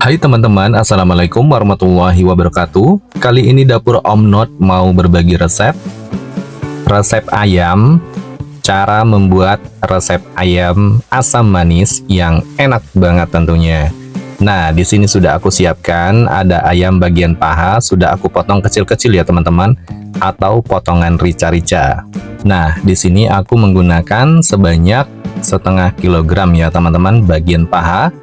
Hai teman-teman, Assalamualaikum warahmatullahi wabarakatuh. Kali ini dapur Om Not mau berbagi resep ayam, cara membuat resep ayam asam manis yang enak banget tentunya. Nah, di sini sudah aku siapkan, ada ayam bagian paha, sudah aku potong kecil-kecil ya teman-teman, atau potongan rica-rica. Nah, di sini aku menggunakan sebanyak setengah kilogram ya teman-teman bagian paha.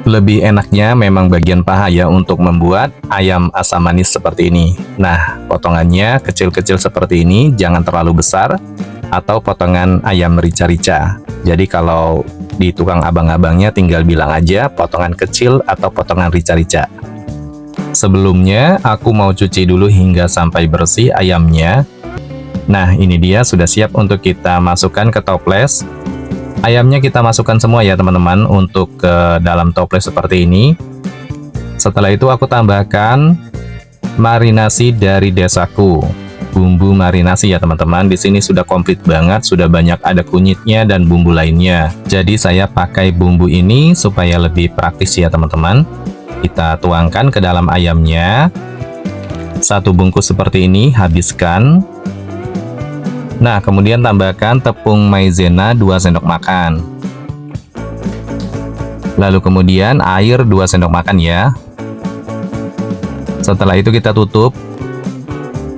Lebih enaknya memang bagian paha ya untuk membuat ayam asam manis seperti ini. Nah, potongannya kecil-kecil seperti ini, jangan terlalu besar, atau potongan ayam rica-rica. Jadi kalau di tukang abang-abangnya tinggal bilang aja potongan kecil atau potongan rica-rica. Sebelumnya aku mau cuci dulu hingga sampai bersih ayamnya. Nah, ini dia sudah siap untuk kita masukkan ke toples. Ayamnya kita masukkan semua ya teman-teman untuk ke dalam toples seperti ini. Setelah itu aku tambahkan marinasi dari desaku. Bumbu marinasi ya teman-teman. Di sini sudah komplit banget, sudah banyak ada kunyitnya dan bumbu lainnya. Jadi saya pakai bumbu ini supaya lebih praktis ya teman-teman. Kita tuangkan ke dalam ayamnya. Satu bungkus seperti ini, habiskan. Nah, kemudian tambahkan tepung maizena 2 sendok makan. Lalu kemudian air 2 sendok makan ya. Setelah itu kita tutup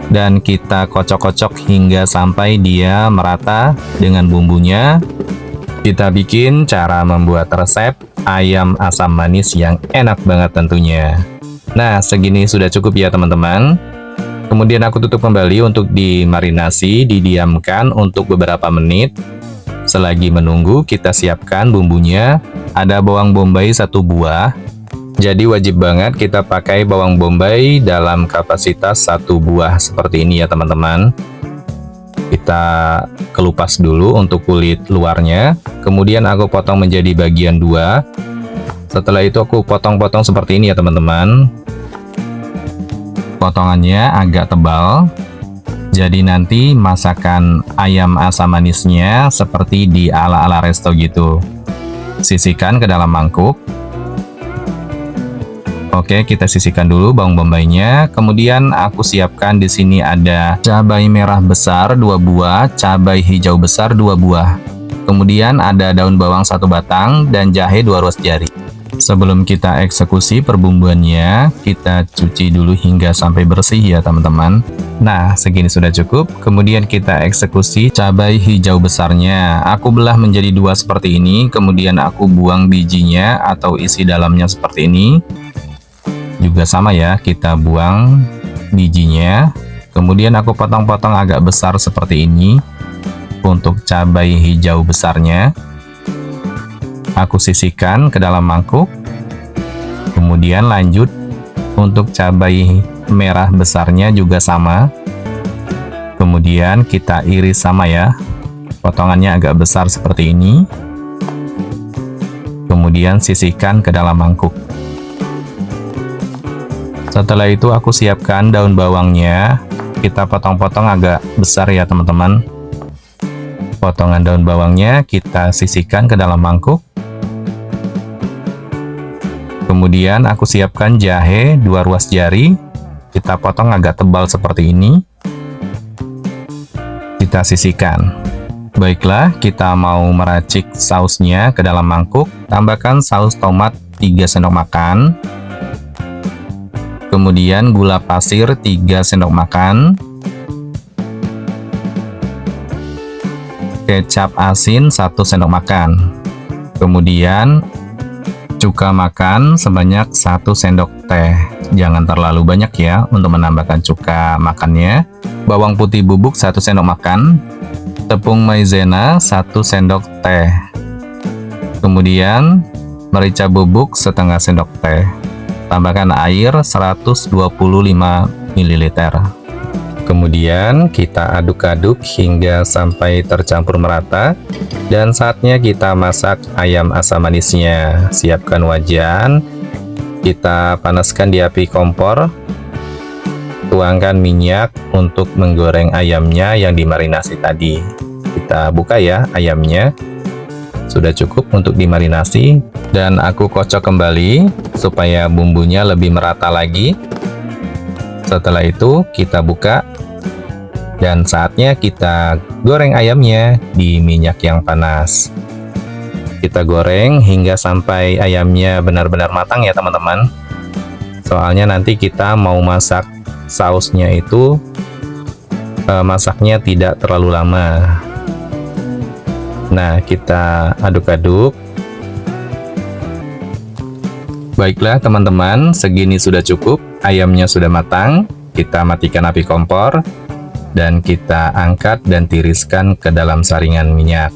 dan kita kocok-kocok hingga sampai dia merata dengan bumbunya. Kita bikin cara membuat resep ayam asam manis yang enak banget tentunya. Nah, segini sudah cukup ya teman-teman. Kemudian aku tutup kembali untuk dimarinasi, didiamkan untuk beberapa menit. Selagi menunggu, kita siapkan bumbunya. Ada bawang bombay 1 buah. Jadi wajib banget kita pakai bawang bombay dalam kapasitas 1 buah seperti ini ya teman-teman. Kita kelupas dulu untuk kulit luarnya. Kemudian aku potong menjadi bagian 2. Setelah itu aku potong-potong seperti ini ya teman-teman. Potongannya agak tebal, jadi nanti masakan ayam asam manisnya seperti di ala-ala resto gitu. Sisihkan ke dalam mangkuk. Oke, kita sisihkan dulu bawang bombaynya. Kemudian aku siapkan di sini ada cabai merah besar 2 buah, cabai hijau besar 2 buah. Kemudian ada daun bawang 1 batang dan jahe 2 ruas jari. Sebelum kita eksekusi perbumbuannya, kita cuci dulu hingga sampai bersih ya teman-teman. Nah, segini sudah cukup. Kemudian kita eksekusi cabai hijau besarnya. Aku belah menjadi 2 seperti ini, kemudian aku buang bijinya atau isi dalamnya seperti ini. Juga sama ya, kita buang bijinya. Kemudian aku potong-potong agak besar seperti ini untuk cabai hijau besarnya. Aku sisihkan ke dalam mangkuk. Kemudian lanjut untuk cabai merah besarnya juga sama. Kemudian kita iris sama ya. Potongannya agak besar seperti ini. Kemudian sisihkan ke dalam mangkuk. Setelah itu aku siapkan daun bawangnya. Kita potong-potong agak besar ya teman-teman. Potongan daun bawangnya kita sisihkan ke dalam mangkuk. Kemudian aku siapkan jahe 2 ruas jari. Kita potong agak tebal seperti ini. Kita sisihkan. Baiklah, kita mau meracik sausnya ke dalam mangkuk. Tambahkan saus tomat 3 sendok makan. Kemudian gula pasir 3 sendok makan. Kecap asin 1 sendok makan. Kemudian cuka makan sebanyak 1 sendok teh. Jangan terlalu banyak ya untuk menambahkan cuka makannya. Bawang putih bubuk 1 sendok makan. Tepung maizena 1 sendok teh. Kemudian merica bubuk setengah sendok teh. Tambahkan air 125 ml. Kemudian kita aduk-aduk hingga sampai tercampur merata. Dan saatnya kita masak ayam asam manisnya. Siapkan wajan. Kita panaskan di api kompor. Tuangkan minyak untuk menggoreng ayamnya yang dimarinasi tadi. Kita buka ya ayamnya. Sudah cukup untuk dimarinasi. Dan aku kocok kembali supaya bumbunya lebih merata lagi. Setelah itu kita buka. Dan saatnya kita goreng ayamnya di minyak yang panas. Kita goreng hingga sampai ayamnya benar-benar matang ya teman-teman. Soalnya nanti kita mau masak sausnya itu, masaknya tidak terlalu lama. Nah, kita aduk-aduk. Baiklah teman-teman, segini sudah cukup. Ayamnya sudah matang. Kita matikan api kompor. Dan kita angkat dan tiriskan ke dalam saringan minyak.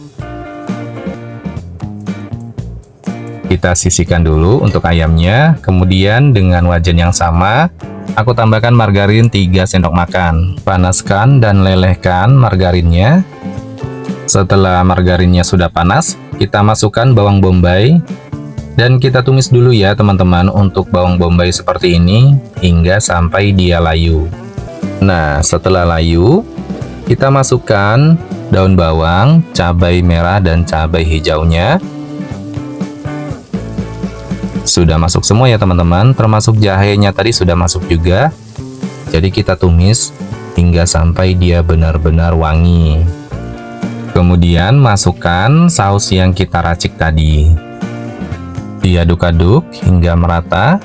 Kita sisihkan dulu untuk ayamnya. Kemudian dengan wajan yang sama, aku tambahkan margarin 3 sendok makan. Panaskan dan lelehkan margarinnya. Setelah margarinnya sudah panas, kita masukkan bawang bombay. Dan kita tumis dulu ya teman-teman untuk bawang bombay seperti ini hingga sampai dia layu. Nah, setelah layu, kita masukkan daun bawang, cabai merah, dan cabai hijaunya. Sudah masuk semua ya teman-teman, termasuk jahenya tadi sudah masuk juga. Jadi kita tumis hingga sampai dia benar-benar wangi. Kemudian masukkan saus yang kita racik tadi. Diaduk-aduk hingga merata.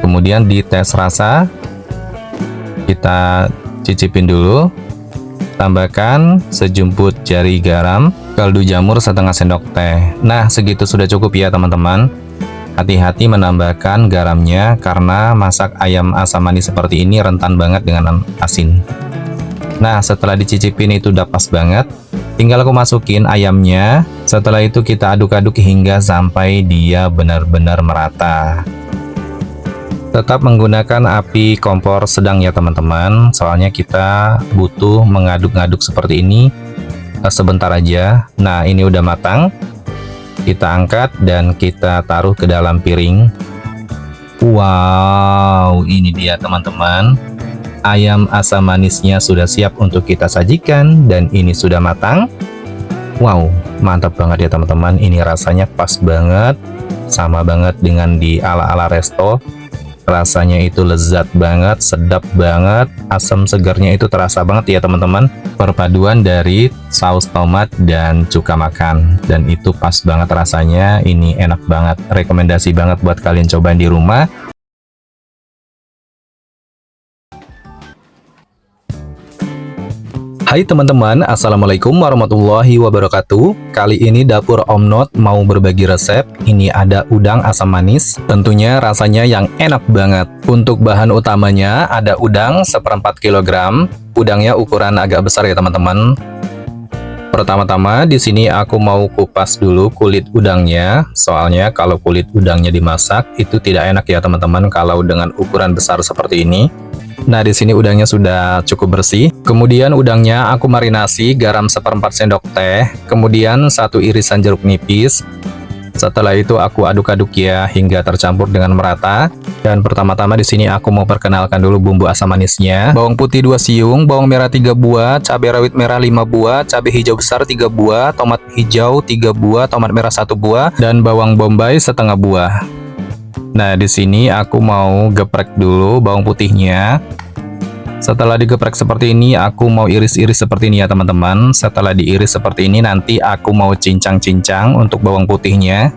Kemudian dites rasa. Kita cicipin dulu. Tambahkan sejumput jari garam, kaldu jamur setengah sendok teh. Nah, segitu sudah cukup ya teman-teman. Hati-hati menambahkan garamnya karena masak ayam asam manis seperti ini rentan banget dengan asin. Nah, setelah dicicipin itu udah pas banget. Tinggal aku masukin ayamnya. Setelah itu kita aduk-aduk hingga sampai dia benar-benar merata. Tetap menggunakan api kompor sedang ya teman-teman, soalnya kita butuh mengaduk-aduk seperti ini sebentar aja. Nah, ini udah matang. Kita angkat dan kita taruh ke dalam piring. Wow, ini dia teman-teman. Ayam asam manisnya sudah siap untuk kita sajikan dan ini sudah matang. Wow, mantap banget ya teman-teman. Ini rasanya pas banget, sama banget dengan di ala-ala resto. Rasanya itu lezat banget, sedap banget, asam segarnya itu terasa banget ya teman-teman. Perpaduan dari saus tomat dan cuka makan, dan itu pas banget rasanya. Ini enak banget, rekomendasi banget buat kalian cobain di rumah. Hai teman-teman, assalamualaikum warahmatullahi wabarakatuh. Kali ini dapur Om Not mau berbagi resep. Ini ada udang asam manis, tentunya rasanya yang enak banget. Untuk bahan utamanya ada udang 1/4 kg. Udangnya ukuran agak besar ya teman-teman. Pertama-tama di sini aku mau kupas dulu kulit udangnya. Soalnya kalau kulit udangnya dimasak itu tidak enak ya teman-teman kalau dengan ukuran besar seperti ini. Nah, di sini udangnya sudah cukup bersih. Kemudian udangnya aku marinasi garam 1/4 sendok teh, kemudian 1 irisan jeruk nipis. Setelah itu aku aduk-aduk ya hingga tercampur dengan merata. Dan pertama-tama di sini aku mau perkenalkan dulu bumbu asam manisnya. Bawang putih 2 siung, bawang merah 3 buah, cabai rawit merah 5 buah, cabai hijau besar 3 buah, tomat hijau 3 buah, tomat merah 1 buah, dan bawang bombay setengah buah. Nah, di sini aku mau geprek dulu bawang putihnya. Setelah digeprek seperti ini, aku mau iris-iris seperti ini ya teman-teman. Setelah diiris seperti ini, nanti aku mau cincang-cincang untuk bawang putihnya.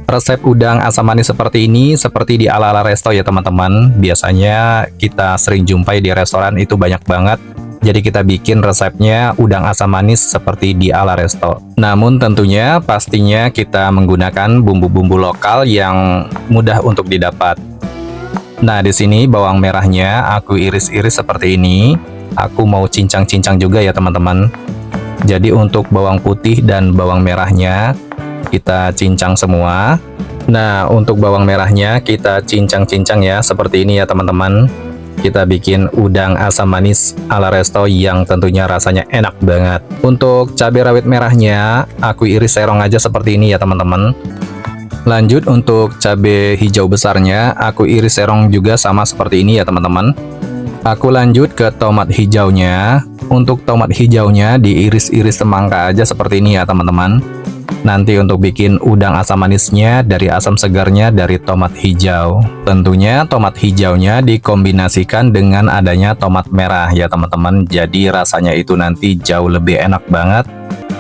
Resep udang asam manis seperti ini, seperti di ala-ala resto ya teman-teman. Biasanya kita sering jumpai di restoran itu banyak banget. Jadi kita bikin resepnya udang asam manis seperti di ala resto. Namun tentunya pastinya kita menggunakan bumbu-bumbu lokal yang mudah untuk didapat. Nah, di sini bawang merahnya aku iris-iris seperti ini. Aku mau cincang-cincang juga ya teman-teman. Jadi untuk bawang putih dan bawang merahnya kita cincang semua. Nah, untuk bawang merahnya kita cincang-cincang ya seperti ini ya teman-teman. Kita bikin udang asam manis ala resto yang tentunya rasanya enak banget. Untuk cabai rawit merahnya, aku iris serong aja seperti ini ya teman-teman. Lanjut untuk cabai hijau besarnya, aku iris serong juga sama seperti ini ya teman-teman. Aku lanjut ke tomat hijaunya. Untuk tomat hijaunya diiris-iris semangka aja seperti ini ya teman-teman. Nanti untuk bikin udang asam manisnya dari asam segarnya dari tomat hijau. Tentunya tomat hijaunya dikombinasikan dengan adanya tomat merah ya teman-teman. Jadi rasanya itu nanti jauh lebih enak banget.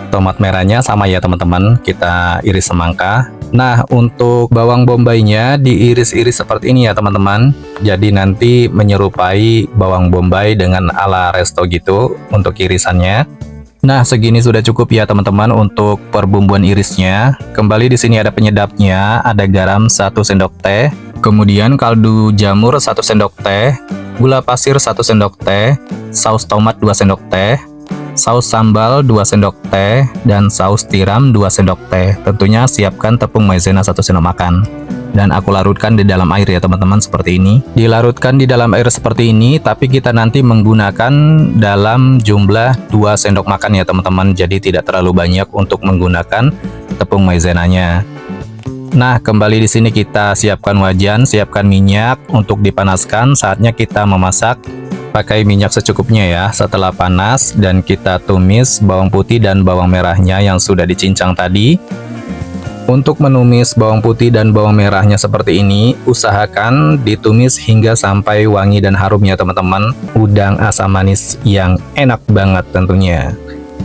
Tomat merahnya sama ya teman-teman, kita iris semangka. Nah, untuk bawang bombaynya diiris-iris seperti ini ya teman-teman. Jadi nanti menyerupai bawang bombay dengan ala resto gitu untuk irisannya. Nah, segini sudah cukup ya teman-teman untuk perbumbuan irisnya. Kembali di sini ada penyedapnya, ada garam 1 sendok teh, kemudian kaldu jamur 1 sendok teh, gula pasir 1 sendok teh, saus tomat 2 sendok teh, saus sambal 2 sendok teh, dan saus tiram 2 sendok teh. Tentunya siapkan tepung maizena 1 sendok makan. Dan aku larutkan di dalam air ya teman-teman seperti ini. Dilarutkan di dalam air seperti ini, tapi kita nanti menggunakan dalam jumlah 2 sendok makan ya teman-teman. Jadi tidak terlalu banyak untuk menggunakan tepung maizenanya. Nah, kembali di sini kita siapkan wajan, siapkan minyak untuk dipanaskan. Saatnya kita memasak. Pakai minyak secukupnya ya. Setelah panas dan kita tumis bawang putih dan bawang merahnya yang sudah dicincang tadi. Untuk menumis bawang putih dan bawang merahnya seperti ini, usahakan ditumis hingga sampai wangi dan harum ya teman-teman. Udang asam manis yang enak banget tentunya.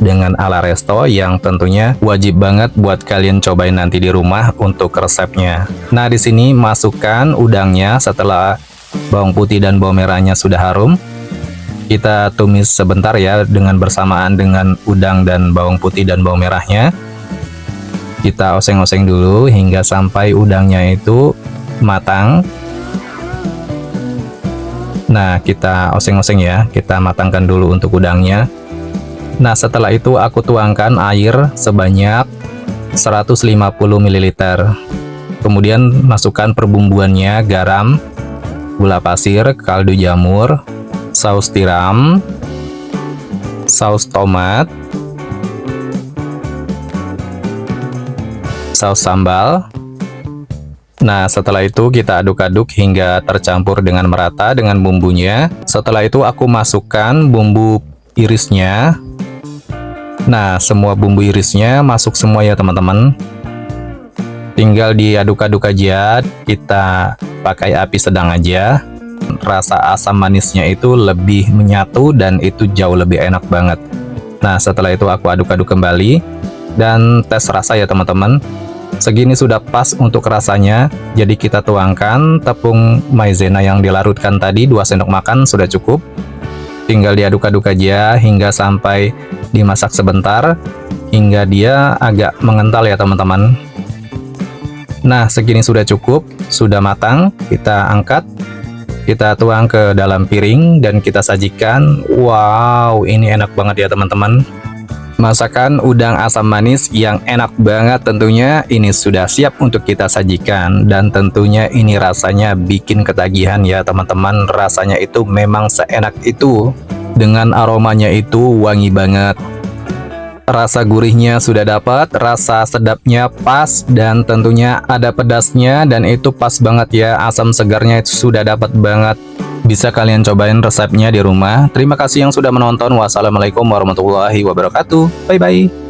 Dengan ala resto yang tentunya wajib banget buat kalian cobain nanti di rumah untuk resepnya. Nah, di sini masukkan udangnya setelah bawang putih dan bawang merahnya sudah harum. Kita tumis sebentar ya dengan bersamaan dengan udang dan bawang putih dan bawang merahnya. Kita oseng-oseng dulu hingga sampai udangnya itu matang. Nah, kita oseng-oseng ya, kita matangkan dulu untuk udangnya. Nah, setelah itu aku tuangkan air sebanyak 150 ml. Kemudian masukkan perbumbuannya, garam, gula pasir, kaldu jamur, saus tiram, saus tomat, saus sambal. Nah, setelah itu kita aduk-aduk hingga tercampur dengan merata dengan bumbunya. Setelah itu aku masukkan bumbu irisnya. Nah, semua bumbu irisnya masuk semua ya teman-teman. Tinggal diaduk-aduk aja, kita pakai api sedang aja. Rasa asam manisnya itu lebih menyatu dan itu jauh lebih enak banget. Nah, setelah itu aku aduk-aduk kembali dan tes rasa ya teman-teman. Segini sudah pas untuk rasanya, jadi kita tuangkan tepung maizena yang dilarutkan tadi 2 sendok makan sudah cukup. Tinggal diaduk-aduk aja hingga sampai dimasak sebentar, hingga dia agak mengental ya teman-teman. Nah, segini sudah cukup, sudah matang, kita angkat, kita tuang ke dalam piring dan kita sajikan. Wow, ini enak banget ya teman-teman. Masakan udang asam manis yang enak banget tentunya ini sudah siap untuk kita sajikan. Dan tentunya ini rasanya bikin ketagihan ya teman-teman. Rasanya itu memang seenak itu. Dengan aromanya itu wangi banget. Rasa gurihnya sudah dapat, rasa sedapnya pas, dan tentunya ada pedasnya dan itu pas banget ya. Asam segarnya itu sudah dapat banget. Bisa kalian cobain resepnya di rumah. Terima kasih yang sudah menonton. Wassalamualaikum warahmatullahi wabarakatuh. Bye-bye.